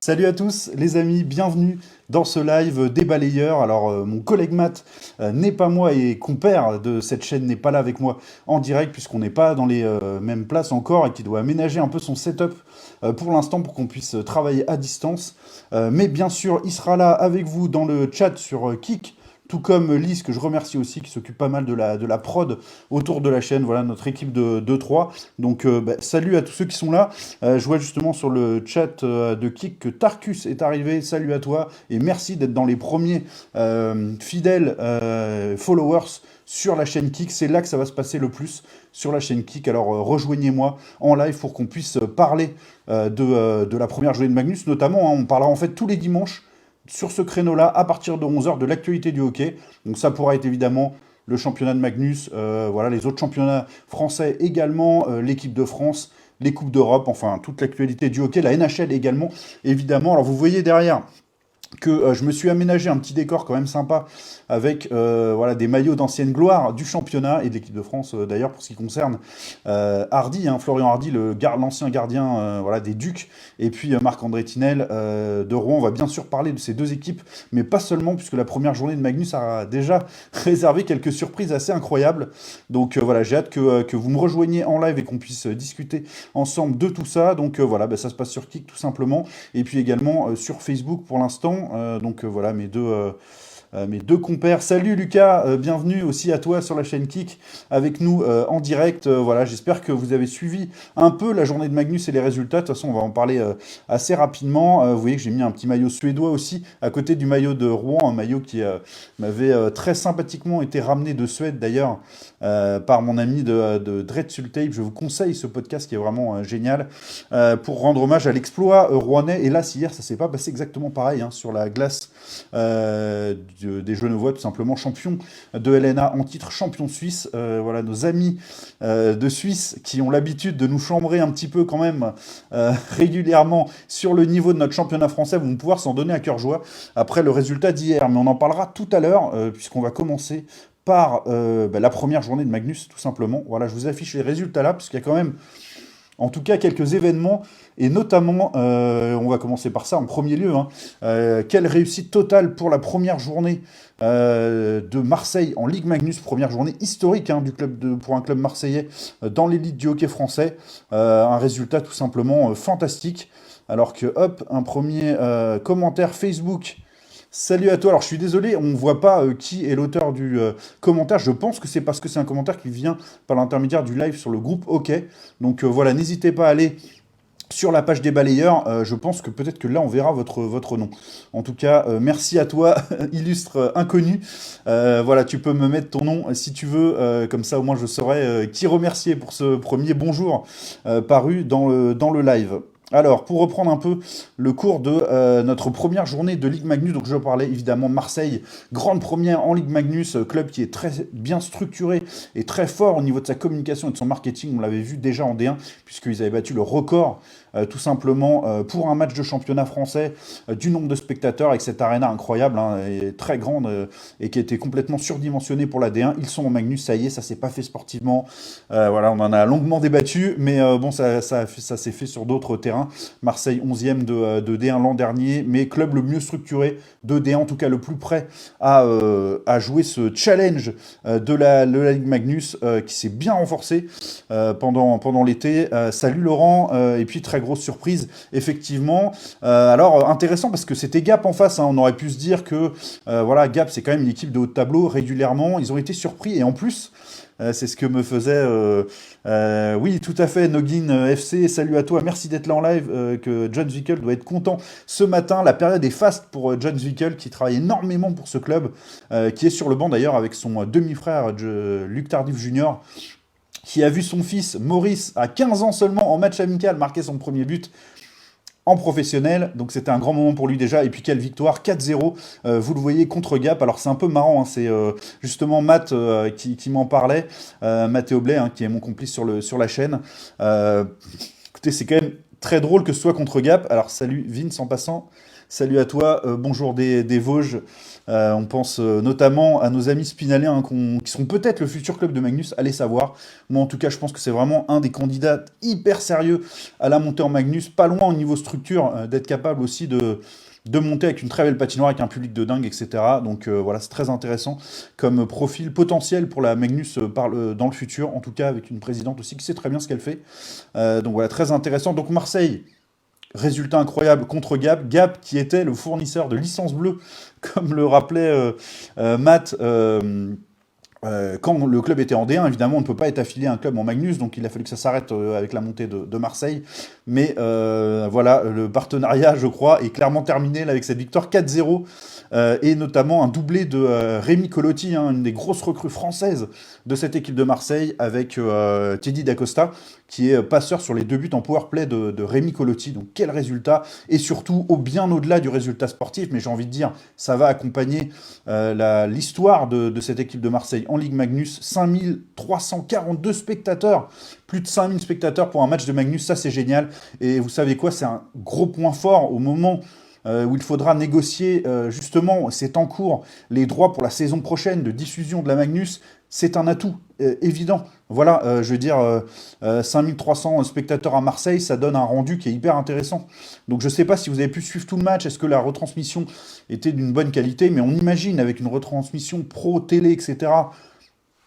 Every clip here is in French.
Salut à tous les amis, bienvenue dans ce live des balayeurs. Alors mon collègue Matt n'est pas moi et compère de cette chaîne n'est pas là avec moi en direct puisqu'on n'est pas dans les mêmes places encore et qu'il doit aménager un peu son setup pour l'instant pour qu'on puisse travailler à distance. Mais bien sûr, il sera là avec vous dans le chat sur Kik. Tout comme Lise, que je remercie aussi, qui s'occupe pas mal de la prod autour de la chaîne. Voilà, notre équipe de 2-3. Donc, salut à tous ceux qui sont là. Je vois justement sur le chat de Kik que Tarkus est arrivé. Salut à toi. Et merci d'être dans les premiers fidèles followers sur la chaîne Kik. C'est là que ça va se passer le plus, sur la chaîne Kik. Alors, rejoignez-moi en live pour qu'on puisse parler de la première journée de Magnus. Notamment, hein, on parlera en fait tous les dimanches sur ce créneau-là, à partir de 11 h, de l'actualité du hockey. Donc ça pourra être évidemment le championnat de Magnus, voilà, les autres championnats français également, l'équipe de France, les Coupes d'Europe, enfin toute l'actualité du hockey, la NHL également, évidemment. Alors vous voyez derrière que je me suis aménagé un petit décor quand même sympa avec voilà, des maillots d'ancienne gloire du championnat et de l'équipe de France d'ailleurs pour ce qui concerne Hardy, hein, Florian Hardy, l'ancien gardien voilà, des Ducs, et puis Marc-André Tinel de Rouen. On va bien sûr parler de ces deux équipes, mais pas seulement, puisque la première journée de Magnus a déjà réservé quelques surprises assez incroyables. Donc voilà, j'ai hâte que vous me rejoigniez en live et qu'on puisse discuter ensemble de tout ça. Donc voilà, ça se passe sur Kik tout simplement, et puis également sur Facebook pour l'instant. Donc voilà, mes deux compères. Salut Lucas, bienvenue aussi à toi sur la chaîne Kik avec nous en direct. Voilà, j'espère que vous avez suivi un peu la journée de Magnus et les résultats. De toute façon, on va en parler assez rapidement. Vous voyez que j'ai mis un petit maillot suédois aussi à côté du maillot de Rouen, un maillot qui m'avait très sympathiquement été ramené de Suède d'ailleurs par mon ami de Dread Sultape. Je vous conseille ce podcast qui est vraiment génial pour rendre hommage à l'exploit rouennais. Et là, hier, ça s'est pas passé exactement pareil hein, sur la glace des Genevois, tout simplement champion de LNA en titre, champion suisse. Voilà, nos amis de Suisse qui ont l'habitude de nous chambrer un petit peu quand même régulièrement sur le niveau de notre championnat français vont pouvoir s'en donner à cœur joie après le résultat d'hier. Mais on en parlera tout à l'heure puisqu'on va commencer par la première journée de Magnus, tout simplement. Voilà, je vous affiche les résultats là, parce qu'il y a quand même, en tout cas, quelques événements, et notamment, on va commencer par ça en premier lieu, hein, quelle réussite totale pour la première journée de Marseille en Ligue Magnus, première journée historique hein, pour un club marseillais dans l'élite du hockey français, un résultat tout simplement fantastique, alors que, hop, un premier commentaire Facebook. Salut à toi, alors je suis désolé, on ne voit pas qui est l'auteur du commentaire, je pense que c'est parce que c'est un commentaire qui vient par l'intermédiaire du live sur le groupe Hockey, donc voilà, n'hésitez pas à aller sur la page des balayeurs, je pense que peut-être que là on verra votre nom. En tout cas, merci à toi, illustre inconnu, voilà, tu peux me mettre ton nom si tu veux, comme ça au moins je saurai qui remercier pour ce premier bonjour paru dans le live. Alors, pour reprendre un peu le cours de notre première journée de Ligue Magnus, donc je parlais évidemment de Marseille, grande première en Ligue Magnus, club qui est très bien structuré et très fort au niveau de sa communication et de son marketing, on l'avait vu déjà en D1, puisqu'ils avaient battu le record tout simplement pour un match de championnat français, du nombre de spectateurs avec cette arena incroyable, hein, et très grande et qui était complètement surdimensionnée pour la D1. Ils sont en Magnus, ça y est, ça s'est pas fait sportivement. Voilà, on en a longuement débattu, mais bon, ça s'est fait sur d'autres terrains. Marseille 11e de D1 l'an dernier, mais club le mieux structuré de D1, en tout cas le plus prêt à jouer ce challenge de la Ligue Magnus qui s'est bien renforcé pendant l'été. Salut Laurent, et puis très grosse surprise, effectivement. Alors, intéressant parce que c'était Gap en face, hein. On aurait pu se dire que voilà, Gap, c'est quand même une équipe de haut de tableau régulièrement. Ils ont été surpris et en plus, c'est ce que me faisait... oui, tout à fait, Noggin FC, salut à toi, merci d'être là en live, que John Zwickel doit être content ce matin. La période est faste pour John Zwickel, qui travaille énormément pour ce club, qui est sur le banc d'ailleurs avec son demi-frère, Luc Tardif Jr., qui a vu son fils Maurice, à 15 ans seulement, en match amical, marquer son premier but en professionnel, donc c'était un grand moment pour lui déjà, et puis quelle victoire, 4-0, vous le voyez, contre Gap. Alors c'est un peu marrant, hein, c'est justement Matt qui m'en parlait, Mathéo Blais, hein, qui est mon complice sur la chaîne. Écoutez, c'est quand même très drôle que ce soit contre Gap. Alors salut Vince en passant, Salut à toi, bonjour des Vosges. On pense notamment à nos amis Spinalais hein, qui seront peut-être le futur club de Magnus, allez savoir. Moi en tout cas, je pense que c'est vraiment un des candidats hyper sérieux à la montée en Magnus, pas loin au niveau structure, d'être capable aussi de monter avec une très belle patinoire, avec un public de dingue, etc. Donc voilà, c'est très intéressant comme profil potentiel pour la Magnus dans le futur, en tout cas avec une présidente aussi qui sait très bien ce qu'elle fait. Donc voilà, très intéressant. Donc Marseille. Résultat incroyable contre Gap. Gap qui était le fournisseur de licence bleue, comme le rappelait Matt. Quand le club était en D1, évidemment, on ne peut pas être affilié à un club en Magnus, donc il a fallu que ça s'arrête avec la montée de Marseille. Mais voilà, le partenariat, je crois, est clairement terminé là, avec cette victoire 4-0, et notamment un doublé de Rémi Colotti, hein, une des grosses recrues françaises de cette équipe de Marseille, avec Teddy D'Acosta, qui est passeur sur les deux buts en powerplay de Rémi Colotti. Donc quel résultat, et surtout bien au-delà du résultat sportif, mais j'ai envie de dire, ça va accompagner l'histoire de cette équipe de Marseille en Ligue Magnus. 5342 spectateurs, plus de 5000 spectateurs pour un match de Magnus, ça c'est génial. Et vous savez quoi, c'est un gros point fort au moment où il faudra négocier, justement, c'est en cours, les droits pour la saison prochaine de diffusion de la Magnus. C'est un atout évident. Voilà, je veux dire, 5300 spectateurs à Marseille, ça donne un rendu qui est hyper intéressant. Donc je ne sais pas si vous avez pu suivre tout le match, est-ce que la retransmission était d'une bonne qualité, mais on imagine avec une retransmission pro, télé, etc.,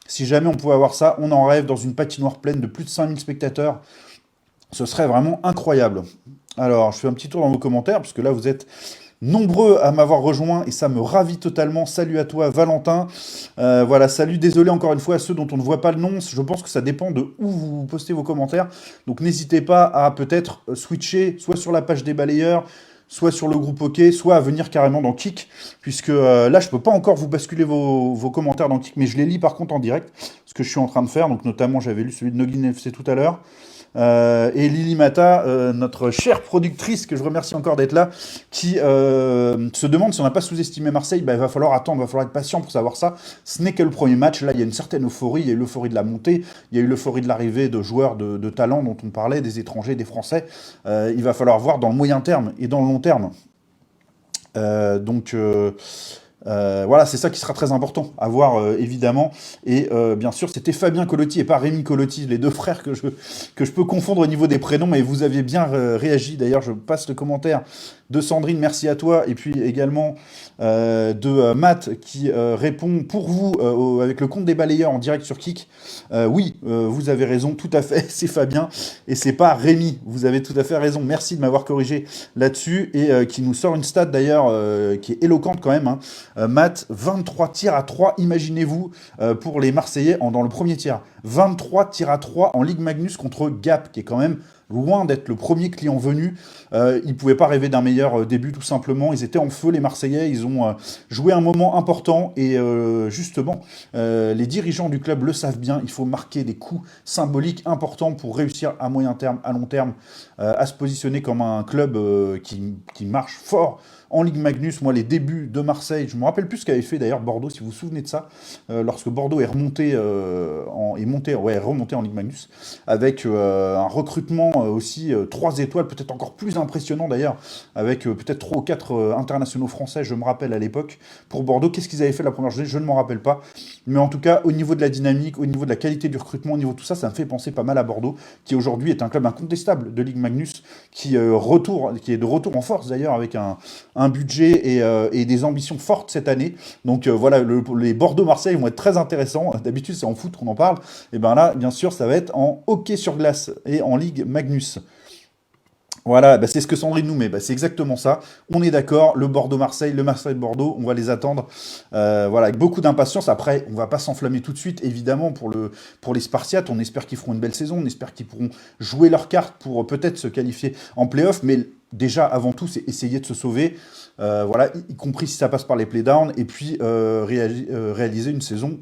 si jamais on pouvait avoir ça, on en rêve dans une patinoire pleine de plus de 5000 spectateurs. Ce serait vraiment incroyable. Alors, je fais un petit tour dans vos commentaires, puisque là, vous êtes nombreux à m'avoir rejoint, et ça me ravit totalement. Salut à toi, Valentin. Voilà, salut, désolé encore une fois à ceux dont on ne voit pas le nom. Je pense que ça dépend de où vous postez vos commentaires. Donc, n'hésitez pas à peut-être switcher, soit sur la page des balayeurs, soit sur le groupe OK, soit à venir carrément dans Kik, puisque là, je peux pas encore vous basculer vos commentaires dans Kik, mais je les lis par contre en direct, ce que je suis en train de faire. Donc, notamment, j'avais lu celui de Noggin FC tout à l'heure. Et Lily Mata, notre chère productrice, que je remercie encore d'être là, qui se demande si on n'a pas sous-estimé Marseille. Il va falloir attendre, il va falloir être patient pour savoir ça. Ce n'est que le premier match. Là, il y a une certaine euphorie. Il y a eu l'euphorie de la montée, il y a eu l'euphorie de l'arrivée de joueurs de talent dont on parlait, des étrangers, des Français. Il va falloir voir dans le moyen terme et dans le long terme. Voilà, c'est ça qui sera très important à voir, évidemment. Et bien sûr, c'était Fabien Colotti et pas Rémi Colotti, les deux frères que je peux confondre au niveau des prénoms. Mais vous aviez bien réagi. D'ailleurs, je passe le commentaire de Sandrine, merci à toi. Et puis également de Matt qui répond pour vous avec le compte des balayeurs en direct sur Kik. Oui, vous avez raison, tout à fait, c'est Fabien et c'est pas Rémi. Vous avez tout à fait raison. Merci de m'avoir corrigé là-dessus et qui nous sort une stat d'ailleurs qui est éloquente quand même. Hein. Matt, 23 tirs à 3, imaginez-vous, pour les Marseillais dans le premier tiers. 23 tirs à 3 en Ligue Magnus contre Gap, qui est quand même loin d'être le premier client venu. Ils ne pouvaient pas rêver d'un meilleur début, tout simplement. Ils étaient en feu, les Marseillais. Ils ont joué un moment important. Et justement, les dirigeants du club le savent bien. Il faut marquer des coups symboliques importants pour réussir à moyen terme, à long terme, à se positionner comme un club qui marche fort en Ligue Magnus. Moi, les débuts de Marseille, je me rappelle plus ce qu'avait fait d'ailleurs Bordeaux, si vous vous souvenez de ça, lorsque Bordeaux est remonté en Ligue Magnus, avec un recrutement aussi 3 étoiles, peut-être encore plus impressionnant d'ailleurs, avec peut-être 3 ou 4 internationaux français, je me rappelle à l'époque, pour Bordeaux. Qu'est-ce qu'ils avaient fait la première journée? Je ne m'en rappelle pas. Mais en tout cas, au niveau de la dynamique, au niveau de la qualité du recrutement, au niveau de tout ça, ça me fait penser pas mal à Bordeaux, qui aujourd'hui est un club incontestable de Ligue Magnus, qui est de retour en force d'ailleurs, avec un budget et des ambitions fortes cette année. Donc voilà, les Bordeaux-Marseille vont être très intéressants. D'habitude, c'est en foot qu'on en parle. Et bien là, bien sûr, ça va être en hockey sur glace et en Ligue Magnus. Voilà, c'est ce que Sandrine nous met, c'est exactement ça. On est d'accord, le Bordeaux-Marseille, le Marseille-Bordeaux, on va les attendre voilà, avec beaucoup d'impatience. Après, on va pas s'enflammer tout de suite, évidemment, pour les Spartiates. On espère qu'ils feront une belle saison, on espère qu'ils pourront jouer leurs cartes pour peut-être se qualifier en play-off, mais déjà, avant tout, c'est essayer de se sauver, voilà, y compris si ça passe par les playdowns, et puis réaliser une saison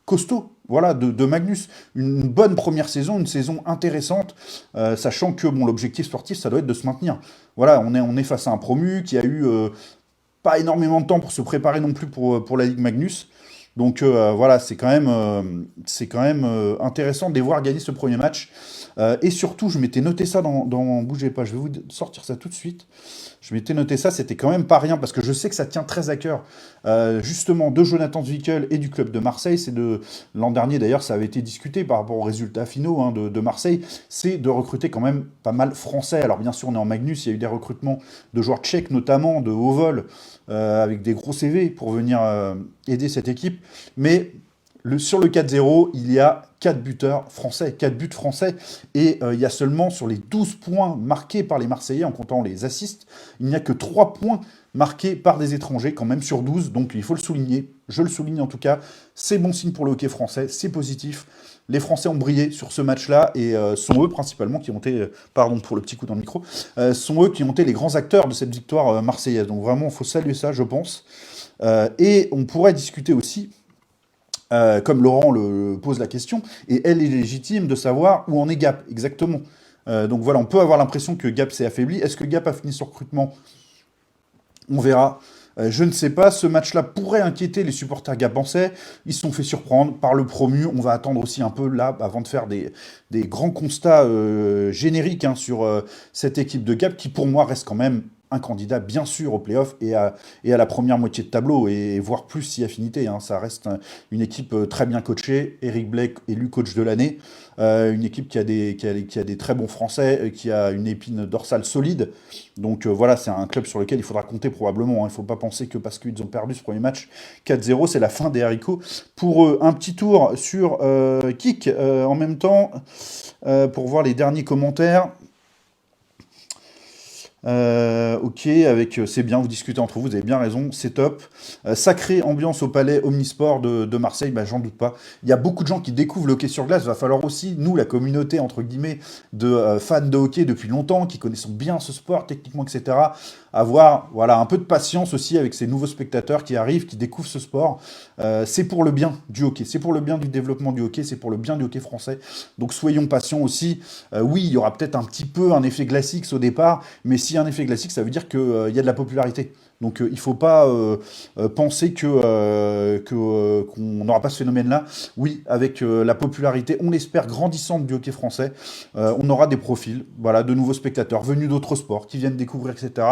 costaud, voilà, de Magnus. Une bonne première saison, une saison intéressante, sachant que l'objectif sportif, ça doit être de se maintenir. Voilà, on est face à un promu qui a eu pas énormément de temps pour se préparer non plus pour la Ligue Magnus. Donc voilà, c'est quand même intéressant de les voir gagner ce premier match. Et surtout, je m'étais noté ça bougez pas, je vais vous sortir ça tout de suite. Je m'étais noté ça, c'était quand même pas rien, parce que je sais que ça tient très à cœur, justement, de Jonathan Zwickel et du club de Marseille. L'an dernier, d'ailleurs, ça avait été discuté par rapport aux résultats finaux hein, de Marseille, c'est de recruter quand même pas mal français. Alors bien sûr, on est en Magnus, il y a eu des recrutements de joueurs tchèques, notamment, de haut vol, avec des gros CV pour venir aider cette équipe. Mais sur le 4-0, il y a 4 buteurs français, 4 buts français, et il y a seulement sur les 12 points marqués par les Marseillais, en comptant les assists, il n'y a que 3 points marqués par des étrangers, quand même sur 12, donc il faut le souligner, je le souligne en tout cas, c'est bon signe pour le hockey français, c'est positif, les Français ont brillé sur ce match-là, et sont eux principalement qui ont été, pardon pour le petit coup dans le micro, sont eux qui ont été les grands acteurs de cette victoire marseillaise, donc vraiment il faut saluer ça je pense, et on pourrait discuter aussi comme Laurent le pose la question, et elle est légitime de savoir où en est Gap, exactement. Donc voilà, on peut avoir l'impression que Gap s'est affaibli. Est-ce que Gap a fini son recrutement? On verra. Je ne sais pas, ce match-là pourrait inquiéter les supporters gapençais. Ils se sont fait surprendre par le promu. On va attendre aussi un peu là, avant de faire des grands constats génériques hein, sur cette équipe de Gap, qui pour moi reste quand même un candidat bien sûr au playoff et à la première moitié de tableau, et voire plus si affinité. Hein. Ça reste une équipe très bien coachée. Eric Blake élu coach de l'année. Une équipe qui a des très bons Français, qui a une épine dorsale solide. Donc voilà, c'est un club sur lequel il faudra compter probablement. Hein. Il ne faut pas penser que parce qu'ils ont perdu ce premier match 4-0, c'est la fin des haricots. Pour eux, un petit tour sur Kik en même temps, pour voir les derniers commentaires. Ok, c'est bien, vous discutez entre vous avez bien raison, c'est top. Sacrée ambiance au palais Omnisport de Marseille, bah, j'en doute pas. Il y a beaucoup de gens qui découvrent le hockey sur glace, va falloir aussi, nous, la communauté, entre guillemets, de fans de hockey depuis longtemps, qui connaissons bien ce sport, techniquement, etc., avoir voilà, un peu de patience aussi avec ces nouveaux spectateurs qui arrivent, qui découvrent ce sport. C'est pour le bien du hockey, c'est pour le bien du développement du hockey, c'est pour le bien du hockey français. Donc soyons patients aussi. Oui, il y aura peut-être un petit peu un effet glacique au départ, mais s'il y a un effet glacique, ça veut dire qu'il y a de la popularité. Donc il ne faut pas penser qu'on n'aura pas ce phénomène-là. Oui, avec la popularité, on l'espère, grandissante du hockey français, on aura des profils, voilà, de nouveaux spectateurs venus d'autres sports qui viennent découvrir, etc.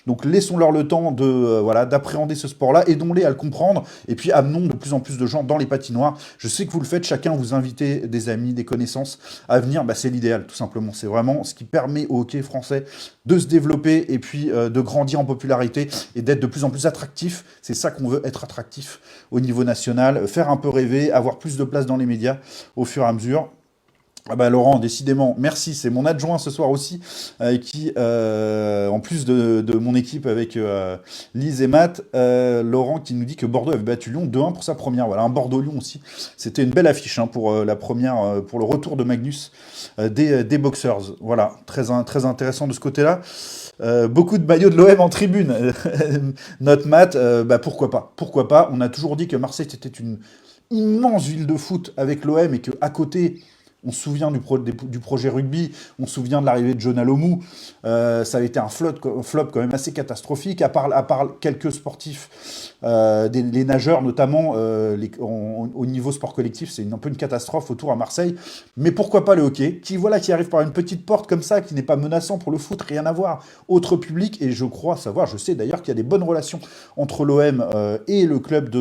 Donc laissons-leur le temps voilà, d'appréhender ce sport-là, aidons-les à le comprendre, et puis amenons de plus en plus de gens dans les patinoires. Je sais que vous le faites, chacun vous invitez des amis, des connaissances à venir, bah, c'est l'idéal, tout simplement. C'est vraiment ce qui permet au hockey français de se développer et puis de grandir en popularité et d'être de plus en plus attractif. C'est ça qu'on veut, être attractif au niveau national, faire un peu rêver, avoir plus de place dans les médias au fur et à mesure. Ah bah Laurent, décidément, merci, c'est mon adjoint ce soir aussi, qui, en plus de mon équipe avec Lise et Matt, Laurent qui nous dit que Bordeaux avait battu Lyon 2-1 pour sa première. Voilà, un Bordeaux-Lyon aussi. C'était une belle affiche hein, pour la première, pour le retour de Magnus des Boxers. Voilà, très intéressant de ce côté-là. Beaucoup de maillots de l'OM en tribune. Notre Matt, bah pourquoi pas? Pourquoi pas? On a toujours dit que Marseille c'était une immense ville de foot avec l'OM et qu'à côté, on se souvient du projet rugby, on se souvient de l'arrivée de John Alomou. Ça avait été un flop quand même assez catastrophique, à part quelques sportifs, les nageurs notamment, au niveau sport collectif, c'est un peu une catastrophe autour à Marseille. Mais pourquoi pas le hockey, qui arrive par une petite porte comme ça, qui n'est pas menaçant pour le foot, rien à voir, autre public, et je crois savoir, je sais d'ailleurs qu'il y a des bonnes relations entre l'OM et le club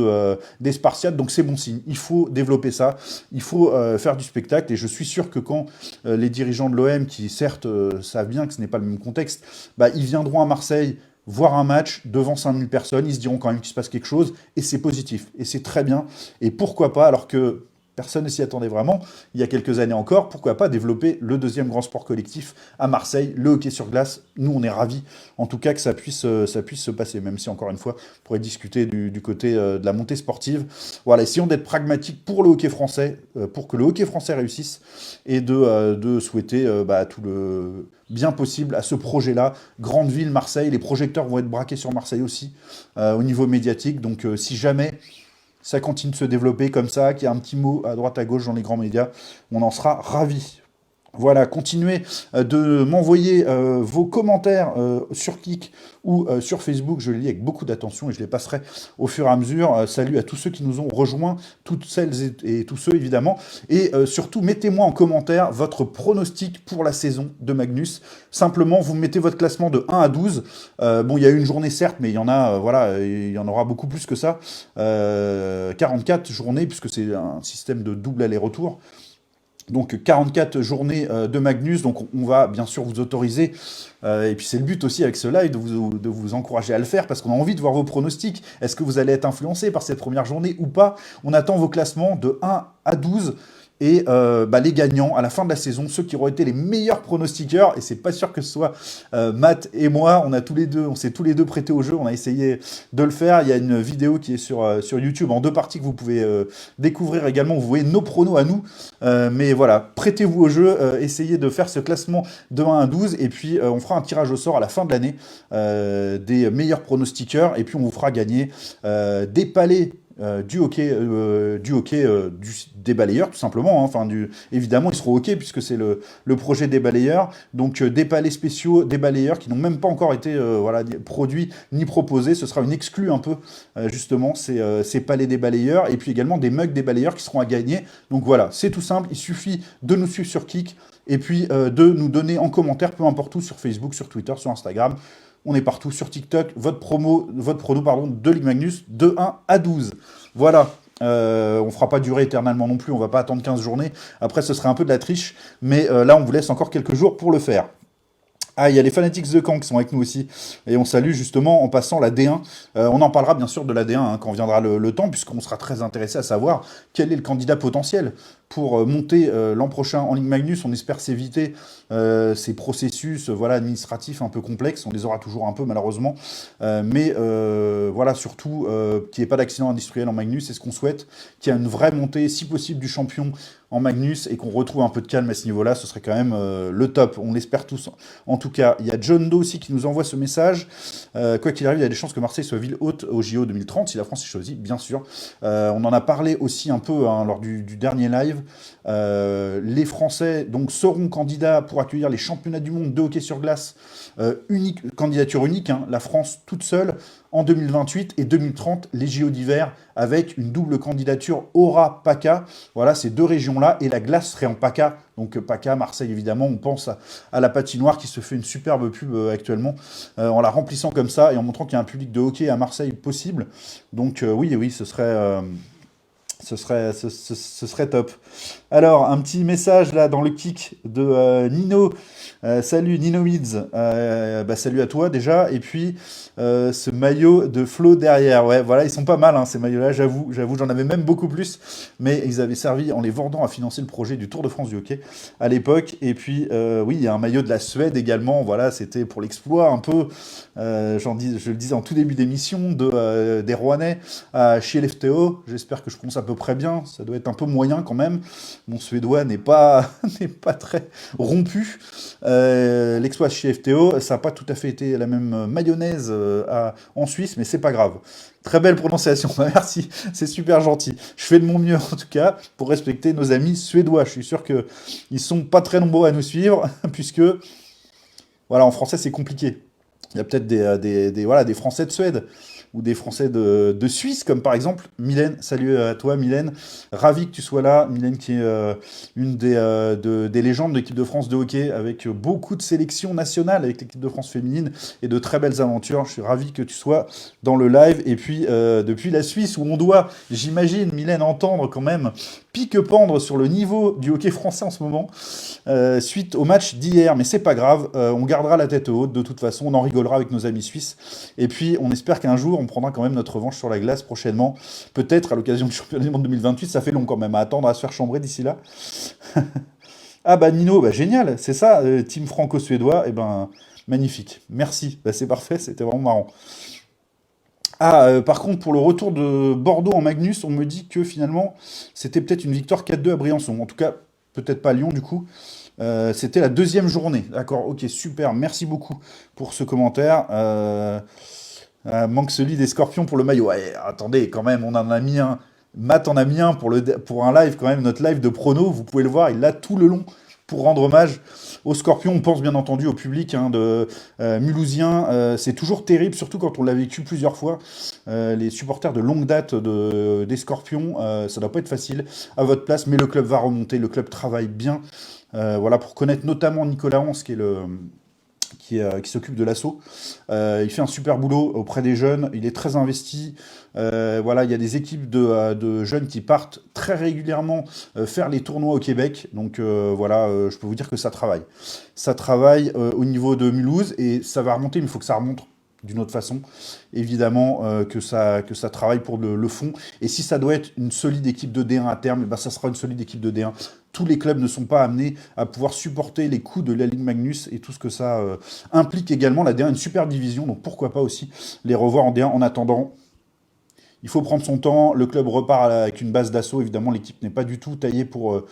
des Spartiates, donc c'est bon signe. Il faut développer ça, il faut faire du spectacle, et je suis sûr que quand les dirigeants de l'OM, qui certes savent bien que ce n'est pas le même contexte, bah, ils viendront à Marseille voir un match devant 5000 personnes, ils se diront quand même qu'il se passe quelque chose, et c'est positif, et c'est très bien, et pourquoi pas, alors que personne ne s'y attendait vraiment, il y a quelques années encore, pourquoi pas développer le deuxième grand sport collectif à Marseille, le hockey sur glace. Nous, on est ravis, en tout cas, que ça puisse se passer, même si, encore une fois, on pourrait discuter du côté de la montée sportive. Voilà, essayons d'être pragmatiques pour le hockey français, pour que le hockey français réussisse, et de souhaiter tout le bien possible à ce projet-là. Grande ville, Marseille, les projecteurs vont être braqués sur Marseille aussi, au niveau médiatique, donc si jamais ça continue de se développer comme ça, qu'il y a un petit mot à droite à gauche dans les grands médias, on en sera ravis. Voilà, continuez de m'envoyer vos commentaires sur Kik ou sur Facebook. Je les lis avec beaucoup d'attention et je les passerai au fur et à mesure. Salut à tous ceux qui nous ont rejoints, toutes celles et tous ceux évidemment. Et surtout, mettez-moi en commentaire votre pronostic pour la saison de Magnus. Simplement, vous mettez votre classement de 1 à 12. Bon, il y a eu une journée certes, mais il y en a, voilà, il y en aura beaucoup plus que ça. 44 journées, puisque c'est un système de double aller-retour. Donc 44 journées de Magnus, donc on va bien sûr vous autoriser, et puis c'est le but aussi avec ce live, de vous encourager à le faire, parce qu'on a envie de voir vos pronostics. Est-ce que vous allez être influencé par cette première journée ou pas? On attend vos classements de 1 à 12, et les gagnants à la fin de la saison, ceux qui auront été les meilleurs pronostiqueurs, et c'est pas sûr que ce soit Matt et moi, on s'est tous les deux prêtés au jeu, on a essayé de le faire. Il y a une vidéo qui est sur YouTube en 2 parties que vous pouvez découvrir également. Vous voyez nos pronos à nous, mais voilà, prêtez-vous au jeu, essayez de faire ce classement de 1 à 12, et puis on fera un tirage au sort à la fin de l'année des meilleurs pronostiqueurs, et puis on vous fera gagner des palets des balayeurs, tout simplement. Hein. Enfin, évidemment, ils seront OK puisque c'est le projet des balayeurs. Donc, des palais spéciaux, des balayeurs qui n'ont même pas encore été produits ni proposés. Ce sera une exclue un peu, justement, ces palais des balayeurs. Et puis également des mugs des balayeurs qui seront à gagner. Donc voilà, c'est tout simple. Il suffit de nous suivre sur Kik et puis de nous donner en commentaire, peu importe où, sur Facebook, sur Twitter, sur Instagram. On est partout sur TikTok. Votre prono de Ligue Magnus de 1 à 12. Voilà. On ne fera pas durer éternellement non plus. On ne va pas attendre 15 journées. Après, ce serait un peu de la triche. Mais là, on vous laisse encore quelques jours pour le faire. Ah, il y a les Fanatics de Caen qui sont avec nous aussi. Et on salue justement en passant la D1. On en parlera bien sûr de la D1 quand viendra le temps, puisqu'on sera très intéressé à savoir quel est le candidat potentiel pour monter l'an prochain en Ligue Magnus. On espère s'éviter ces processus administratifs un peu complexes. On les aura toujours un peu malheureusement. Mais voilà, surtout qu'il n'y ait pas d'accident industriel en Magnus. C'est ce qu'on souhaite. Qu'il y ait une vraie montée, si possible, du champion en Magnus et qu'on retrouve un peu de calme à ce niveau-là. Ce serait quand même le top. On l'espère tous. En tout cas, il y a John Doe aussi qui nous envoie ce message. Quoi qu'il arrive, il y a des chances que Marseille soit ville haute au JO 2030, si la France est choisie, bien sûr. On en a parlé aussi un peu lors du dernier live. Les Français donc seront candidats pour accueillir les championnats du monde de hockey sur glace. Candidature unique, hein, la France toute seule en 2028 et 2030, les JO d'hiver avec une double candidature Aura-PACA. Voilà, ces 2 régions-là, et la glace serait en PACA. Donc PACA, Marseille évidemment, on pense à la patinoire qui se fait une superbe pub actuellement, en la remplissant comme ça et en montrant qu'il y a un public de hockey à Marseille possible. Donc oui, ce serait top. Alors, un petit message là dans le kick de Nino. Salut Nino Mids. Salut à toi déjà. Et puis, ce maillot de Flo derrière. Ouais, voilà, ils sont pas mal, hein, ces maillots-là, j'avoue, j'en avais même beaucoup plus. Mais ils avaient servi en les vendant à financer le projet du Tour de France du hockey à l'époque. Et puis, oui, il y a un maillot de la Suède également. Voilà, c'était pour l'exploit un peu, je le disais en tout début d'émission, des Rouennais à Skellefteå. J'espère que je prononce à peu près bien. Ça doit être un peu moyen quand même. Mon suédois n'est pas, n'est pas très rompu. L'exploit chez FTO, ça n'a pas tout à fait été la même mayonnaise en Suisse, mais c'est pas grave. Très belle prononciation, merci, c'est super gentil. Je fais de mon mieux en tout cas pour respecter nos amis suédois. Je suis sûr qu'ils sont pas très nombreux à nous suivre, puisque voilà, en français c'est compliqué. Il y a peut-être des Français de Suède ou des Français de Suisse, comme par exemple Mylène. Salut à toi, Mylène. Ravi que tu sois là. Mylène qui est une des légendes de l'équipe de France de hockey, avec beaucoup de sélections nationales avec l'équipe de France féminine et de très belles aventures. Je suis ravi que tu sois dans le live. Et puis, depuis la Suisse, où on doit, j'imagine, Mylène, entendre quand même pique-pendre sur le niveau du hockey français en ce moment, suite au match d'hier. Mais c'est pas grave, on gardera la tête haute. De toute façon, on en rigolera avec nos amis suisses. Et puis, on espère qu'un jour, on prendra quand même notre revanche sur la glace prochainement. Peut-être à l'occasion du championnat du monde 2028. Ça fait long quand même à attendre, à se faire chambrer d'ici là. Ah bah Nino, bah génial, c'est ça, team franco-suédois. Et ben magnifique, merci. Bah, c'est parfait, c'était vraiment marrant. Ah, par contre, pour le retour de Bordeaux en Magnus, on me dit que finalement, c'était peut-être une victoire 4-2 à Briançon. En tout cas, peut-être pas Lyon du coup. C'était la 2e journée. D'accord, ok, super. Merci beaucoup pour ce commentaire. Manque celui des Scorpions pour le maillot. Ouais, attendez, quand même, on en a mis un. Matt en a mis un pour un live, quand même, notre live de prono. Vous pouvez le voir, il l'a tout le long. pour rendre hommage aux Scorpions. On pense bien entendu au public de Mulhousien. C'est toujours terrible, surtout quand on l'a vécu plusieurs fois. Les supporters de longue date des Scorpions, ça doit pas être facile à votre place, mais le club va remonter, le club travaille bien. Voilà, pour connaître notamment Nicolas Hans, qui s'occupe de l'assaut. Il fait un super boulot auprès des jeunes, il est très investi. Voilà, il y a des équipes de jeunes qui partent très régulièrement faire les tournois au Québec. Donc voilà, je peux vous dire que ça travaille. Ça travaille au niveau de Mulhouse et ça va remonter, mais il faut que ça remonte d'une autre façon. Évidemment que ça travaille pour le fond. Et si ça doit être une solide équipe de D1 à terme, eh ben, ça sera une solide équipe de D1. Tous les clubs ne sont pas amenés à pouvoir supporter les coûts de la Ligue Magnus et tout ce que ça implique également. La D1 est une super division, donc pourquoi pas aussi les revoir en D1. En attendant, il faut prendre son temps. Le club repart avec une base d'assaut. Évidemment, l'équipe n'est pas du tout taillée pour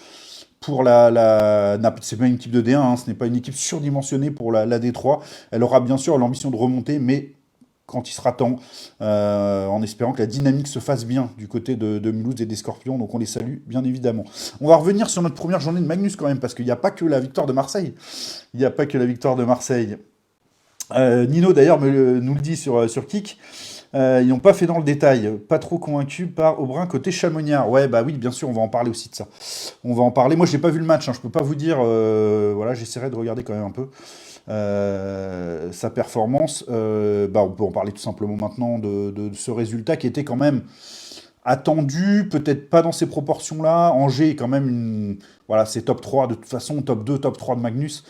c'est pas une équipe de D1, ce n'est pas une équipe surdimensionnée pour la D3. Elle aura bien sûr l'ambition de remonter, mais quand il sera temps, en espérant que la dynamique se fasse bien du côté de Mulhouse et des Scorpions. Donc on les salue, bien évidemment. On va revenir sur notre première journée de Magnus quand même, parce qu'il n'y a pas que la victoire de Marseille. Il n'y a pas que la victoire de Marseille. Nino d'ailleurs nous le dit sur Kik. Ils n'ont pas fait dans le détail. Pas trop convaincu par Aubrin côté Chamonniard. Ouais, bah oui, bien sûr, on va en parler aussi de ça. On va en parler. Moi, je n'ai pas vu le match, je peux pas vous dire. Voilà, j'essaierai de regarder quand même un peu sa performance. On peut en parler tout simplement maintenant de ce résultat qui était quand même attendu, peut-être pas dans ces proportions-là. Angers est quand même voilà, c'est top 3 de toute façon, top 2, top 3 de Magnus.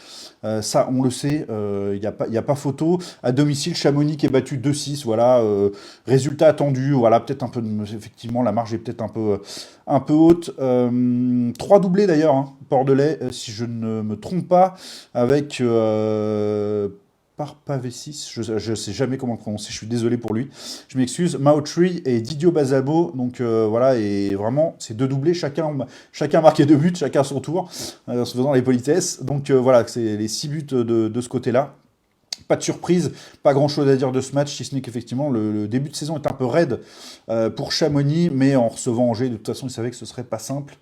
Ça, on le sait, il n'y a pas photo. À domicile, Chamonix qui est battu 2-6, voilà, résultat attendu, voilà, peut-être un peu, effectivement, la marge est peut-être un peu haute. 3 doublés d'ailleurs, Bordelais, si je ne me trompe pas, avec Parpavessis, je ne sais jamais comment le prononcer, je suis désolé pour lui, je m'excuse, Mautri et Didio Bazabo, donc voilà, et vraiment, c'est 2 doublés, chacun a marqué 2 buts, chacun à son tour, en se faisant les politesses, donc voilà, c'est les 6 buts de ce côté-là. Pas de surprise, pas grand-chose à dire de ce match, si ce n'est qu'effectivement, le début de saison est un peu raide pour Chamonix, mais en recevant Angers, de toute façon, ils savaient que ce serait pas simple.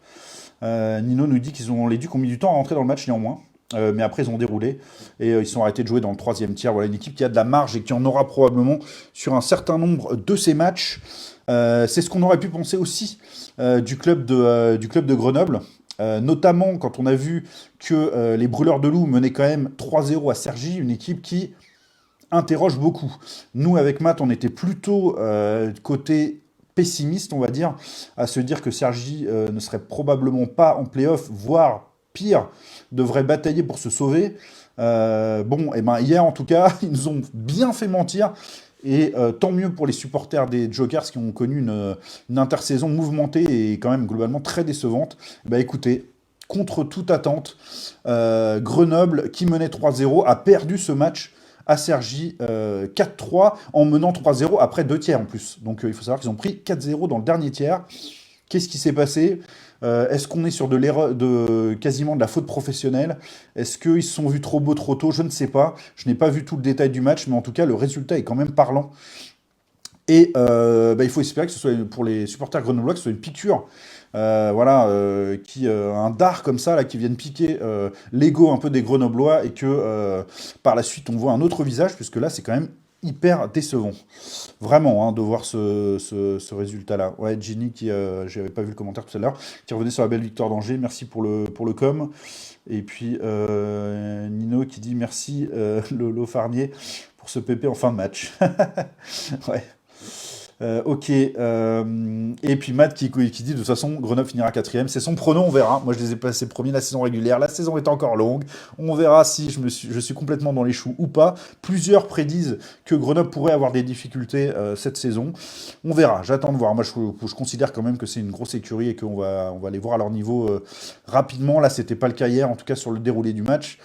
Nino nous dit les Ducs ont mis du temps à rentrer dans le match néanmoins. Mais après, ils ont déroulé et ils sont arrêtés de jouer dans le 3e tiers. Voilà, une équipe qui a de la marge et qui en aura probablement sur un certain nombre de ces matchs. C'est ce qu'on aurait pu penser aussi du club de Grenoble. Notamment quand on a vu que les Brûleurs de Loups menaient quand même 3-0 à Cergy, une équipe qui interroge beaucoup. Nous, avec Matt, on était plutôt côté pessimiste, on va dire, à se dire que Cergy ne serait probablement pas en play-off, voire pire, devrait batailler pour se sauver. Hier en tout cas, ils nous ont bien fait mentir. Et tant mieux pour les supporters des Jokers qui ont connu une intersaison mouvementée et quand même globalement très décevante. Écoutez, contre toute attente, Grenoble, qui menait 3-0, a perdu ce match à Cergy 4-3 en menant 3-0 après 2 tiers en plus. Donc il faut savoir qu'ils ont pris 4-0 dans le dernier tiers. Qu'est-ce qui s'est passé ? Est-ce qu'on est sur de l'erreur, quasiment de la faute professionnelle? Est-ce qu'ils se sont vus trop beaux trop tôt? Je ne sais pas. Je n'ai pas vu tout le détail du match, mais en tout cas, le résultat est quand même parlant. Et il faut espérer que ce soit pour les supporters grenoblois, que ce soit une piqûre. Un dard comme ça, là, qui vienne piquer l'ego un peu des Grenoblois et que par la suite, on voit un autre visage, puisque là, c'est quand même hyper décevant. Vraiment, de voir ce résultat-là. Ouais, Ginny, j'avais pas vu le commentaire tout à l'heure, qui revenait sur la belle victoire d'Angers. Merci pour le com. Et puis, Nino qui dit merci, Lolo Farnier, pour ce PP en fin de match. Ouais. Ok. Et puis Matt qui dit de toute façon Grenoble finira 4e. C'est son pronom, on verra. Moi je les ai passés premiers la saison régulière. La saison est encore longue. On verra si je suis complètement dans les choux ou pas. Plusieurs prédisent que Grenoble pourrait avoir des difficultés cette saison. On verra. J'attends de voir. Moi je considère quand même que c'est une grosse écurie et qu'on va les voir à leur niveau rapidement. Là c'était pas le cas hier, en tout cas sur le déroulé du match.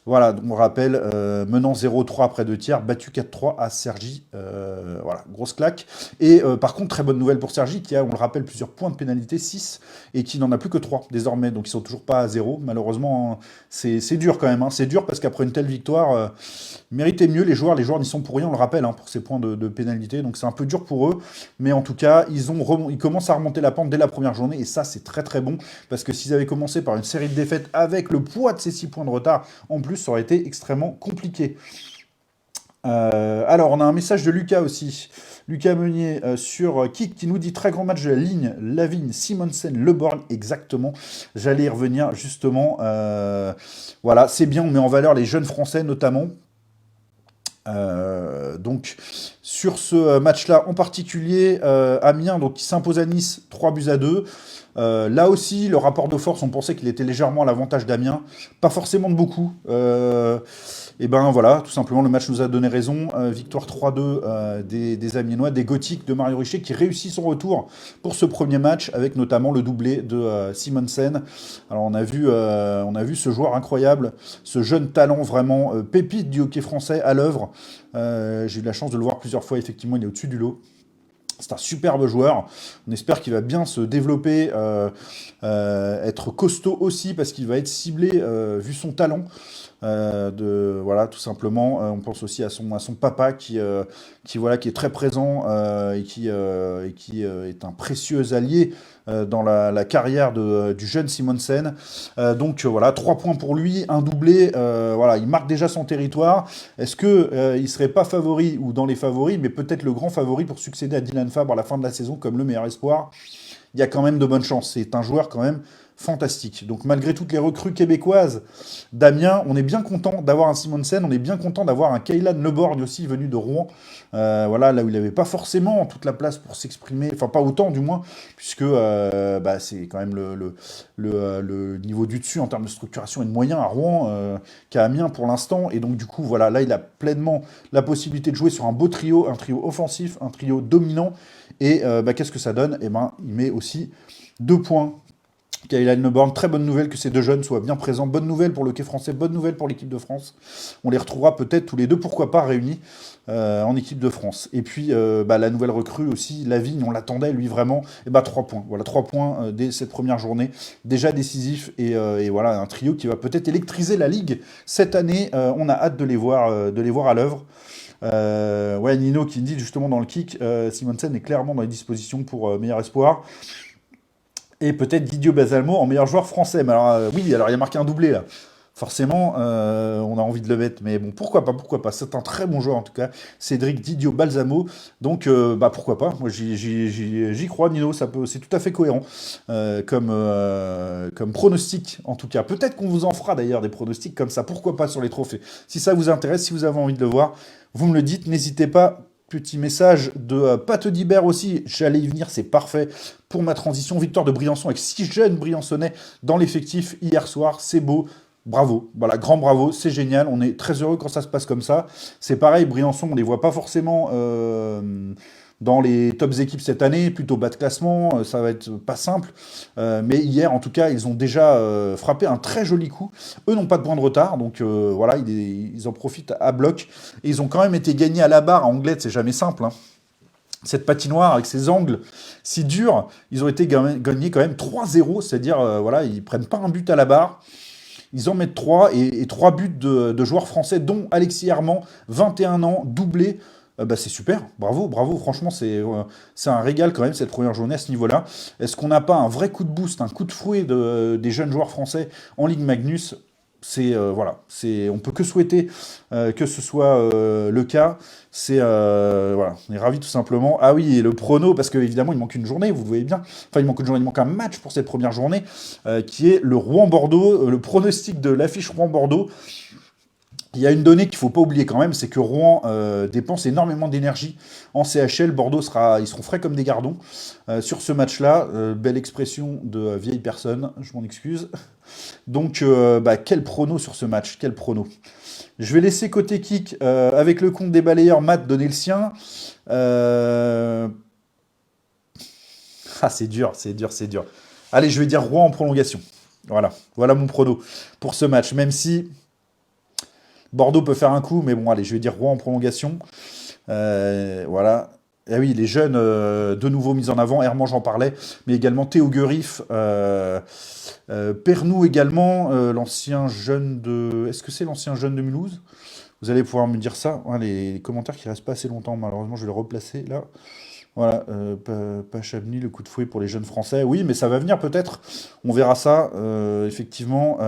Voilà, donc on rappelle, menant 0-3 après 2 tiers, battu 4-3 à Cergy. Voilà, grosse claque. Et par contre, très bonne nouvelle pour Cergy, qui a, on le rappelle, plusieurs points de pénalité, 6, et qui n'en a plus que 3 désormais. Donc ils sont toujours pas à 0. Malheureusement, c'est dur quand même, hein. C'est dur parce qu'après une telle victoire, ils méritaient mieux les joueurs n'y sont pour rien, on le rappelle, hein, pour ces points de pénalité. Donc c'est un peu dur pour eux. Mais en tout cas, ils commencent à remonter la pente dès la première journée, et ça, c'est très très bon. Parce que s'ils avaient commencé par une série de défaites avec le poids de ces 6 points de retard, en plus, ça aurait été extrêmement compliqué. Alors, on a un message de Lucas aussi. Lucas Meunier sur Kik qui nous dit très grand match de la ligne Lavigne, Simonsen, Le Borgne. Exactement. J'allais y revenir justement. Voilà, c'est bien, on met en valeur les jeunes Français notamment. Donc sur ce match-là en particulier, Amiens donc, qui s'impose à Nice 3-2. Là aussi, le rapport de force, on pensait qu'il était légèrement à l'avantage d'Amiens. Pas forcément de beaucoup. Et ben voilà, tout simplement, le match nous a donné raison. Victoire 3-2 des Amiénois, des Gothiques de Mario Richer qui réussit son retour pour ce premier match avec notamment le doublé de Simonsen. Alors on a vu ce joueur incroyable, ce jeune talent vraiment pépite du hockey français à l'œuvre. J'ai eu la chance de le voir plusieurs fois, effectivement, il est au-dessus du lot. C'est un superbe joueur. On espère qu'il va bien se développer, être costaud aussi, parce qu'il va être ciblé vu son talent. Voilà, tout simplement. On pense aussi à son papa voilà, qui est très présent et qui est un précieux allié dans la carrière du jeune Simonsen. Donc voilà, 3 points pour lui, un doublé. Voilà, il marque déjà son territoire. Est-ce que il serait pas favori ou dans les favoris, mais peut-être le grand favori pour succéder à Dylan Fabre à la fin de la saison comme le meilleur espoir? Il y a quand même de bonnes chances. C'est un joueur quand même fantastique. Donc malgré toutes les recrues québécoises d'Amiens, on est bien content d'avoir un Simonsen, on est bien content d'avoir un Kaylan Leborgne aussi venu de Rouen. Voilà, là où il n'avait pas forcément toute la place pour s'exprimer, enfin pas autant du moins, puisque c'est quand même le niveau du dessus en termes de structuration et de moyens à Rouen qu'à Amiens pour l'instant. Et donc du coup, voilà, là il a pleinement la possibilité de jouer sur un beau trio, un trio offensif, un trio dominant. Et qu'est-ce que ça donne? Eh ben, il met aussi 2 points. Kaylan Leborgne, très bonne nouvelle que ces deux jeunes soient bien présents. Bonne nouvelle pour le hockey français, bonne nouvelle pour l'équipe de France. On les retrouvera peut-être tous les deux, pourquoi pas, réunis en équipe de France. Et puis, la nouvelle recrue aussi, Lavigne, on l'attendait, lui, vraiment. Et 3 points. Voilà, 3 points dès cette première journée. Déjà décisif. Et voilà, un trio qui va peut-être électriser la Ligue cette année. On a hâte de les voir à l'œuvre. Ouais, Nino qui dit justement dans le kick, Simonsen est clairement dans les dispositions pour meilleur espoir. Et peut-être Didio Basalmo en meilleur joueur français. Mais alors, oui, alors il a marqué un doublé là. Forcément, on a envie de le mettre. Mais bon, pourquoi pas, pourquoi pas. C'est un très bon joueur en tout cas. Cédric Didio Balsamo. Donc, pourquoi pas. Moi, j'y crois, Nino. C'est tout à fait cohérent comme pronostic en tout cas. Peut-être qu'on vous en fera d'ailleurs des pronostics comme ça. Pourquoi pas sur les trophées. Si ça vous intéresse, si vous avez envie de le voir, vous me le dites. N'hésitez pas. Petit message de Pat Dibert aussi, j'allais y venir, c'est parfait pour ma transition. Victoire de Briançon avec 6 jeunes Briançonnais dans l'effectif hier soir, c'est beau. Bravo, voilà, grand bravo, c'est génial. On est très heureux quand ça se passe comme ça. C'est pareil, Briançon, on les voit pas forcément dans les tops équipes cette année, plutôt bas de classement, ça va être pas simple. Mais hier, en tout cas, ils ont déjà frappé un très joli coup. Eux n'ont pas de point de retard, donc voilà, ils en profitent à bloc. Et ils ont quand même été gagnés à la barre. À Anglet, c'est jamais simple, hein. Cette patinoire avec ses angles si durs, ils ont été gagnés quand même 3-0, c'est-à-dire, voilà, ils prennent pas un but à la barre. Ils en mettent 3 et 3 buts de joueurs français, dont Alexis Herman, 21 ans, doublé. C'est super, bravo, bravo, franchement, c'est un régal quand même cette première journée à ce niveau-là. Est-ce qu'on n'a pas un vrai coup de boost, un coup de fouet des jeunes joueurs français en Ligue Magnus? Voilà, on peut que souhaiter que ce soit le cas. Voilà, on est ravis tout simplement. Ah oui, et le prono, parce qu'évidemment il manque une journée, vous le voyez bien. Enfin, il manque une journée, il manque un match pour cette première journée, qui est le Rouen-Bordeaux, le pronostic de l'affiche Rouen-Bordeaux. Il y a une donnée qu'il ne faut pas oublier quand même, c'est que Rouen dépense énormément d'énergie en CHL. Bordeaux ils seront frais comme des gardons sur ce match-là. Belle expression de vieille personne, je m'en excuse. Donc, quel prono sur ce match, quel prono. Je vais laisser côté kick avec le compte des balayeurs, Matt, donner le sien. C'est dur, c'est dur, c'est dur. Allez, je vais dire Rouen en prolongation. Voilà mon prono pour ce match, même si Bordeaux peut faire un coup, mais bon, allez, je vais dire Rouen en prolongation. Voilà. Ah oui, les jeunes de nouveau mis en avant. Herman, j'en parlais, mais également Théo Guerif, Pernou également, l'ancien jeune de. Est-ce que c'est l'ancien jeune de Mulhouse? Vous allez pouvoir me dire ça. Ouais, les commentaires qui restent pas assez longtemps, malheureusement, je vais les replacer là. Voilà, pas Chabny, le coup de fouet pour les jeunes Français. Oui, mais ça va venir peut-être. On verra ça. Effectivement,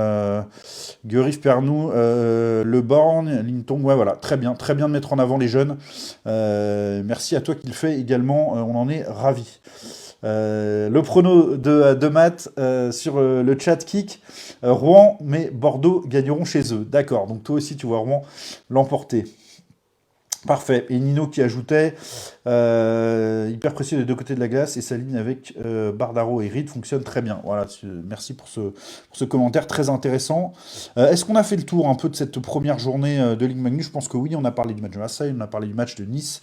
Guerif, Pernou, Le Borgne, Linton. Ouais, voilà, très bien de mettre en avant les jeunes. Merci à toi qui le fais également. On en est ravis. Le prono de Matt sur le chat kick. Rouen, mais Bordeaux gagneront chez eux. D'accord, donc toi aussi tu vois Rouen l'emporter. Parfait. Et Nino qui ajoutait hyper précieux des deux côtés de la glace et sa ligne avec Bardaro et Reed fonctionne très bien. Voilà, merci pour ce commentaire très intéressant. Est-ce qu'on a fait le tour un peu de cette première journée de Ligue Magnus? Je pense que oui, on a parlé du match de Marseille, on a parlé du match de Nice,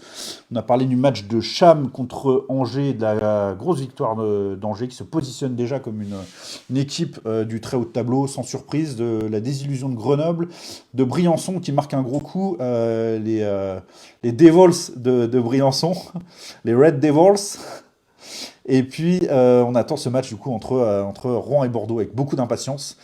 on a parlé du match de Cham contre Angers, de la grosse victoire d'Angers qui se positionne déjà comme une équipe du très haut de tableau, sans surprise, de la désillusion de Grenoble, de Briançon qui marque un gros coup, les Devils de Briançon, les Red Devils. Et puis, on attend ce match du coup entre Rouen et Bordeaux avec beaucoup d'impatience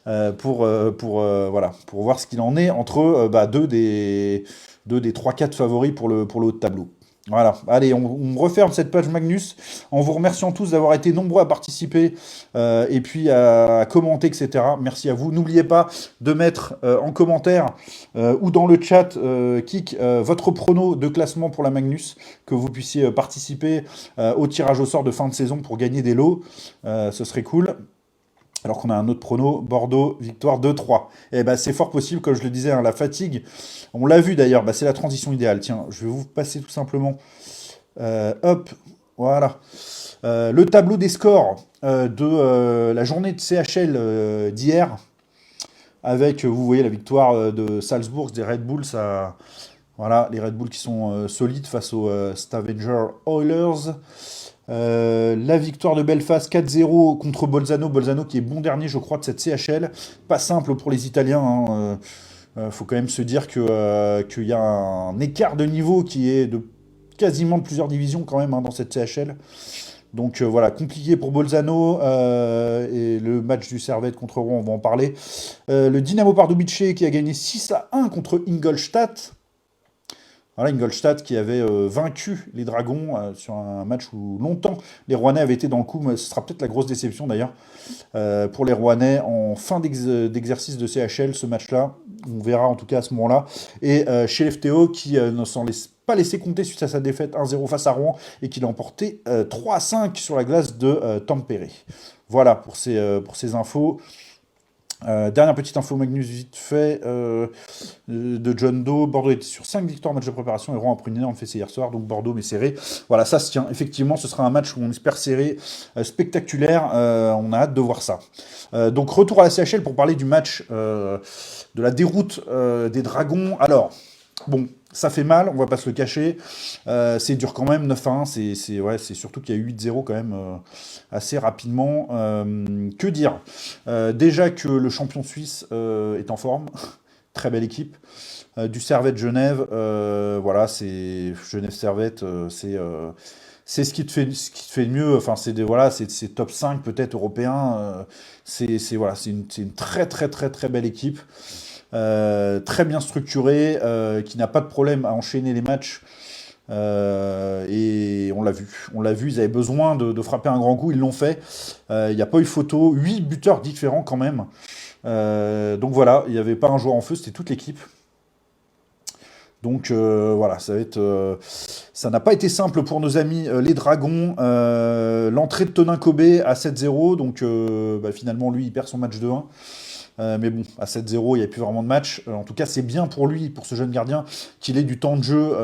voilà, pour voir ce qu'il en est entre deux des 3-4 favoris pour le haut de tableau. Voilà, allez, on referme cette page Magnus en vous remerciant tous d'avoir été nombreux à participer et puis à commenter, etc. Merci à vous. N'oubliez pas de mettre en commentaire ou dans le chat Kik votre prono de classement pour la Magnus, que vous puissiez participer au tirage au sort de fin de saison pour gagner des lots. Ce serait cool. Alors qu'on a un autre prono, Bordeaux, victoire 2-3. Eh ben, c'est fort possible, comme je le disais, hein, la fatigue. On l'a vu d'ailleurs, c'est la transition idéale. Tiens, je vais vous passer tout simplement. Hop, voilà. Le tableau des scores de la journée de CHL d'hier. Avec, vous voyez, la victoire de Salzbourg, des Red Bulls. Voilà, les Red Bulls qui sont solides face aux Stavanger Oilers. La victoire de Belfast 4-0 contre Bolzano. Bolzano qui est bon dernier, je crois, de cette CHL. Pas simple pour les Italiens. Faut quand même se dire qu'il y a un écart de niveau qui est de quasiment de plusieurs divisions quand même dans cette CHL. Donc voilà, compliqué pour Bolzano. Et le match du Servette contre Rouen, on va en parler. Le Dynamo Pardubice qui a gagné 6-1 contre Ingolstadt. Voilà, Ingolstadt qui avait vaincu les Dragons sur un match où longtemps les Rouennais avaient été dans le coup, mais ce sera peut-être la grosse déception d'ailleurs pour les Rouennais en fin d'exercice de CHL, ce match-là. On verra en tout cas à ce moment-là. Et chez l'FTO qui ne s'en laisse pas laisser compter suite à sa défaite 1-0 face à Rouen et qui l'a emporté 3-5 sur la glace de Tampere. Voilà pour ces infos. Dernière petite info Magnus vite fait de John Doe. Bordeaux était sur 5 victoires en match de préparation et Rouen a pris une énorme fessée hier soir, donc Bordeaux mais serré. Voilà, ça se tient. Effectivement, ce sera un match où on espère serré, spectaculaire. On a hâte de voir ça. Donc retour à la CHL pour parler du match de la déroute des Dragons. Alors, bon, ça fait mal, on va pas se le cacher. C'est dur quand même, 9-1. C'est surtout qu'il y a eu 8-0 quand même assez rapidement. Que dire déjà que le champion suisse est en forme. Très belle équipe. Du Servette Genève. Voilà, c'est Genève-Servette. C'est ce qui te fait de mieux. Enfin, c'est top 5 peut-être européen. Voilà, c'est une très très très très belle équipe. Très bien structuré, qui n'a pas de problème à enchaîner les matchs. Et on l'a vu, ils avaient besoin de frapper un grand coup, ils l'ont fait. Il n'y a pas eu photo, 8 buteurs différents quand même. Donc voilà, il n'y avait pas un joueur en feu, c'était toute l'équipe. Donc voilà, ça n'a pas été simple pour nos amis les Dragons. L'entrée de Tonin Kobe à 7-0, donc finalement lui il perd son match de 1. Mais bon, à 7-0, il n'y a plus vraiment de match. En tout cas, c'est bien pour lui, pour ce jeune gardien, qu'il ait du temps de jeu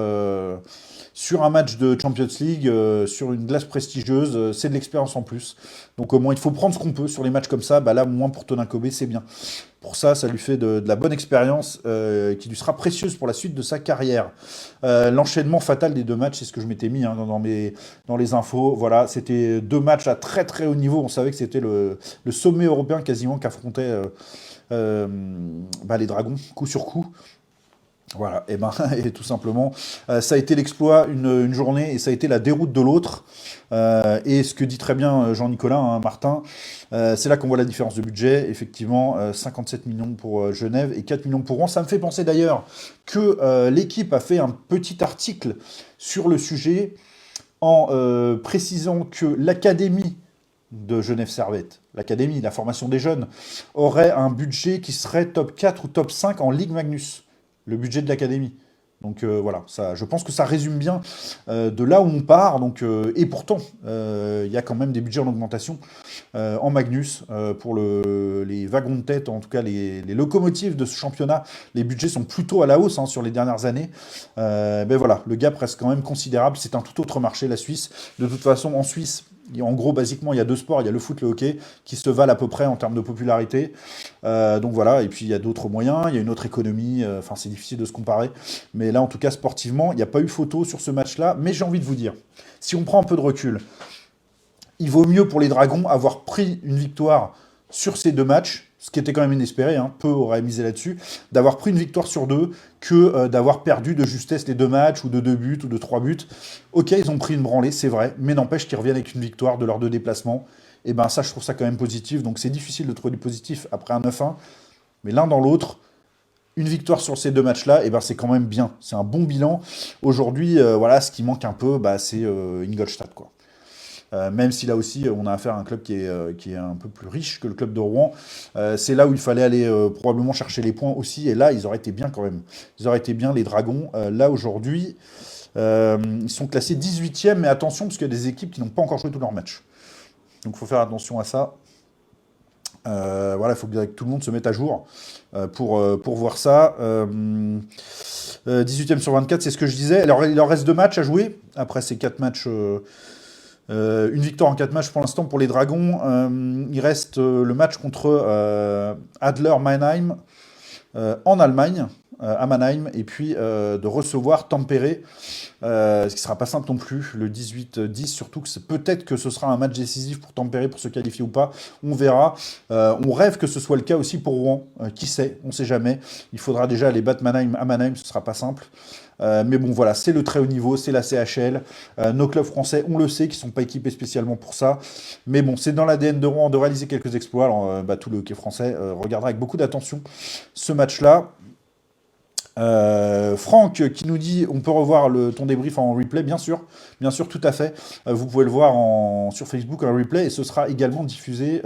sur un match de Champions League, sur une glace prestigieuse. C'est de l'expérience en plus. Donc au moins, il faut prendre ce qu'on peut sur les matchs comme ça. Là, au moins pour Tonin Kobe, c'est bien. Pour ça, ça lui fait de la bonne expérience qui lui sera précieuse pour la suite de sa carrière. L'enchaînement fatal des deux matchs, c'est ce que je m'étais mis dans les infos. Voilà, c'était 2 matchs à très très haut niveau. On savait que c'était le sommet européen quasiment qu'affrontait les Dragons, coup sur coup. Voilà, et ben, et tout simplement, ça a été l'exploit une journée et ça a été la déroute de l'autre. Et ce que dit très bien Jean-Nicolas, hein, Martin, c'est là qu'on voit la différence de budget. Effectivement, 57 millions pour Genève et 4 millions pour Rouen. Ça me fait penser d'ailleurs que l'équipe a fait un petit article sur le sujet en précisant que l'académie de Genève Servette, l'académie, la formation des jeunes, aurait un budget qui serait top 4 ou top 5 en Ligue Magnus, le budget de l'académie. Donc voilà, ça, je pense que ça résume bien de là où on part. Donc, et pourtant, il y a quand même des budgets en augmentation en Magnus pour les wagons de tête, en tout cas les locomotives de ce championnat. Les budgets sont plutôt à la hausse hein, sur les dernières années. Ben voilà, le gap reste quand même considérable. C'est un tout autre marché, la Suisse. De toute façon, en Suisse, en gros, basiquement, il y a deux sports, il y a le foot, le hockey, qui se valent à peu près en termes de popularité. Donc voilà, et puis il y a d'autres moyens, il y a une autre économie, enfin c'est difficile de se comparer. Mais là, en tout cas, sportivement, il n'y a pas eu photo sur ce match-là. Mais j'ai envie de vous dire, si on prend un peu de recul, il vaut mieux pour les Dragons avoir pris une victoire sur ces deux matchs, ce qui était quand même inespéré, hein, peu auraient misé là-dessus, d'avoir pris une victoire sur deux que d'avoir perdu de justesse les deux matchs, ou de deux buts, ou de trois buts. Ok, ils ont pris une branlée, c'est vrai, mais n'empêche qu'ils reviennent avec une victoire de leurs deux déplacements. Et ben ça, je trouve ça quand même positif. Donc c'est difficile de trouver du positif après un 9-1, mais l'un dans l'autre, une victoire sur ces deux matchs-là, et ben c'est quand même bien. C'est un bon bilan. Aujourd'hui, voilà, ce qui manque un peu, bah, c'est Ingolstadt, quoi. Même si là aussi on a affaire à un club qui est un peu plus riche que le club de Rouen. C'est là où il fallait aller probablement chercher les points aussi, et là ils auraient été bien quand même. Ils auraient été bien les Dragons. Là aujourd'hui, ils sont classés 18e, mais attention parce qu'il y a des équipes qui n'ont pas encore joué tous leurs matchs. Donc il faut faire attention à ça. Voilà, il faut que tout le monde se mette à jour pour voir ça. 18e sur 24, c'est ce que je disais. Alors, il leur reste deux matchs à jouer. Après ces quatre matchs, une victoire en quatre matchs pour l'instant pour les Dragons. Il reste le match contre Adler Mannheim en Allemagne, à Mannheim, et puis de recevoir Tampere, ce qui sera pas simple non plus, le 18-10, surtout que peut-être que ce sera un match décisif pour Tampere pour se qualifier ou pas, on verra. On rêve que ce soit le cas aussi pour Rouen, qui sait, on sait jamais. Il faudra déjà aller battre Mannheim à Mannheim, ce sera pas simple. Mais bon, voilà, c'est le très haut niveau, c'est la CHL. Nos clubs français, on le sait, qui ne sont pas équipés spécialement pour ça. Mais bon, c'est dans l'ADN de Rouen de réaliser quelques exploits. Alors, tout le hockey français regardera avec beaucoup d'attention ce match-là. Franck qui nous dit on peut revoir ton débrief en replay, bien sûr, tout à fait. Vous pouvez le voir sur Facebook en replay et ce sera également diffusé,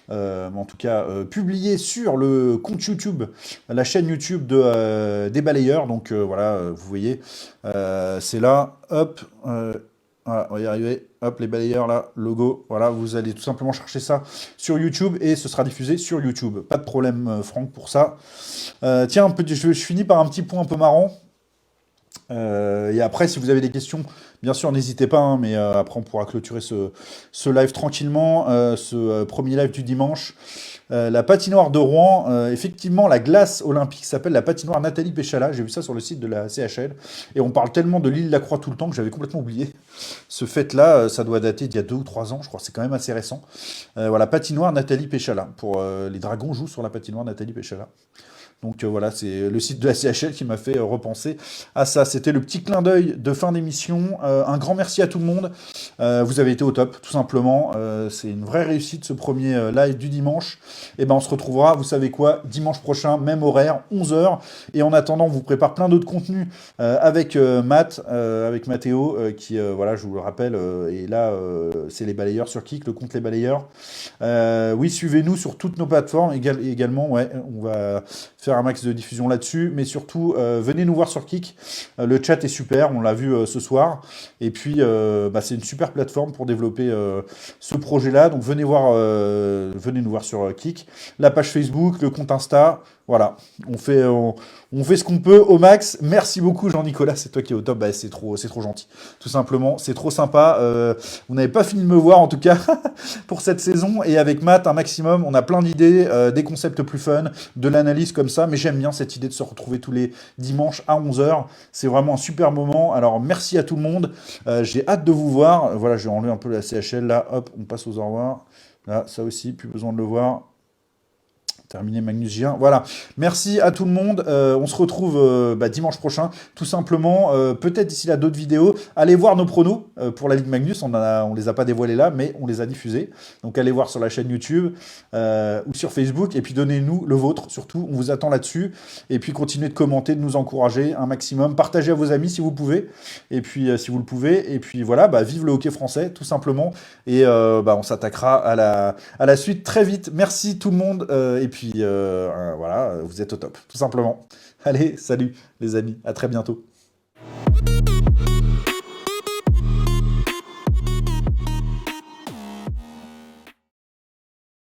en tout cas publié sur le compte YouTube, la chaîne YouTube des balayeurs. Donc voilà, vous voyez, c'est là, hop. Voilà, on va y arriver. Hop, les balayeurs là, logo. Voilà, vous allez tout simplement chercher ça sur YouTube et ce sera diffusé sur YouTube. Pas de problème, Franck, pour ça. Tiens, je finis par un petit point un peu marrant. Et après, si vous avez des questions, bien sûr, n'hésitez pas, hein, mais après, on pourra clôturer ce live tranquillement, ce premier live du dimanche. La patinoire de Rouen, effectivement, la glace olympique s'appelle la patinoire Nathalie Péchala. J'ai vu ça sur le site de la CHL. Et on parle tellement de l'île Lacroix tout le temps que j'avais complètement oublié. Ce fait-là, ça doit dater d'il y a 2 ou 3 ans, je crois. C'est quand même assez récent. Voilà, patinoire Nathalie Péchala. Pour les Dragons jouent sur la patinoire Nathalie Péchala. Donc voilà, c'est le site de la CHL qui m'a fait repenser à ça. C'était le petit clin d'œil de fin d'émission. Un grand merci à tout le monde. Vous avez été au top, tout simplement. C'est une vraie réussite ce premier live du dimanche. Et ben on se retrouvera, vous savez quoi, dimanche prochain, même horaire, 11h. Et en attendant, on vous prépare plein d'autres contenus avec Matt, avec Mathéo, qui, voilà, je vous le rappelle, et là, c'est les balayeurs sur Kik, le compte Les Balayeurs. Oui, suivez-nous sur toutes nos plateformes également. Ouais, on va faire un max de diffusion là-dessus, mais surtout venez nous voir sur Kik, le chat est super, on l'a vu ce soir, et puis c'est une super plateforme pour développer ce projet-là, donc venez nous voir sur Kik, la page Facebook, le compte Insta, voilà, on fait ce qu'on peut au max. Merci beaucoup Jean-Nicolas, c'est toi qui es au top, c'est trop gentil, tout simplement, c'est trop sympa. Vous n'avez pas fini de me voir en tout cas pour cette saison, et avec Matt un maximum, on a plein d'idées, des concepts plus fun, de l'analyse comme ça, mais j'aime bien cette idée de se retrouver tous les dimanches à 11h, c'est vraiment un super moment. Alors merci à tout le monde, j'ai hâte de vous voir. Voilà, je vais enlever un peu la CHL là, hop, on passe aux au revoir, là ça aussi, plus besoin de le voir. Terminé Magnus Gien. Voilà. Merci à tout le monde. On se retrouve dimanche prochain. Tout simplement, peut-être d'ici là d'autres vidéos. Allez voir nos pronos pour la Ligue Magnus. On les a pas dévoilés là, mais on les a diffusés. Donc allez voir sur la chaîne YouTube ou sur Facebook. Et puis donnez-nous le vôtre surtout. On vous attend là-dessus. Et puis continuez de commenter, de nous encourager un maximum. Partagez à vos amis si vous pouvez. Et puis si vous le pouvez. Et puis voilà, vive le hockey français tout simplement. Et on s'attaquera à la suite très vite. Merci tout le monde. Et puis voilà, vous êtes au top, tout simplement. Allez, salut les amis, à très bientôt.